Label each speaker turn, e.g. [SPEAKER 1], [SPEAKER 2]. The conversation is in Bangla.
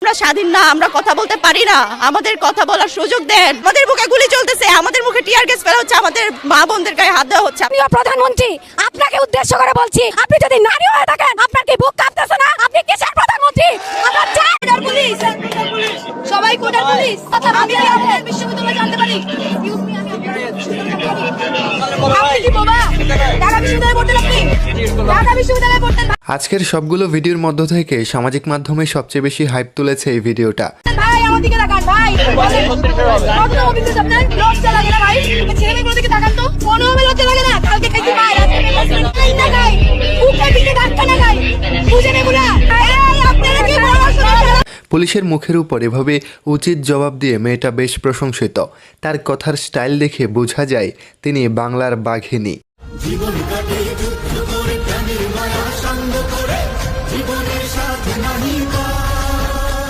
[SPEAKER 1] আমরা স্বাধীন না, আমরা কথা বলতে পারি না, আমাদের কথা বলার সুযোগ দেন। আমাদের বুকে গুলি চলতেছে, আমাদের মুখে টিয়ার গ্যাস ফেলা হচ্ছে, আমাদের মা বোনদের গায়ে হাত দেওয়া হচ্ছে।
[SPEAKER 2] আপনিও প্রধানমন্ত্রী, আপনাকে উদ্দেশ্য করে বলছি, আপনি যদি নারী হয়ে থাকেন আপনার কি বুক কাঁপতেছে না? আপনি কিসের প্রধানমন্ত্রী? আমরা চাই পুলিশ, সবাই কোটার পুলিশ। কথা আমি আপনাদের বিশ্ববিদ্যালয়ে জানতে পারি। এক্সকিউজ মি, আমি আপনি কি বাবা ঢাকা বিশ্ববিদ্যালয়ে পড়তেন? আপনি ঢাকা বিশ্ববিদ্যালয়ে পড়তেন?
[SPEAKER 3] আজকের সবগুলো ভিডিওর মধ্য থেকে সামাজিক মাধ্যমে সবচেয়ে বেশি হাইপ তুলেছে এই ভিডিওটা।
[SPEAKER 2] ভাই আমার দিকে তাকান ভাই, কত অফিসে আপনার লজ্জা লাগে না ভাই? ছেলেমেয়েগুলোর দিকে তাকান তো, কোনো লজ্জা লাগে না? কালকে খাইছি ভাই, আজকে খাই না খাই, বুকে পিঠে ধাক্কা না খাই, বুঝে নেবুলা। এই আপনারা কি পড়াশোনা করেন?
[SPEAKER 3] পুলিশের মুখের উপর এভাবে উচিত জবাব দিয়ে মেয়েটা বেশ প্রশংসিত। তার কথার স্টাইল দেখে বোঝা যায় তিনি বাংলার বাঘিনী।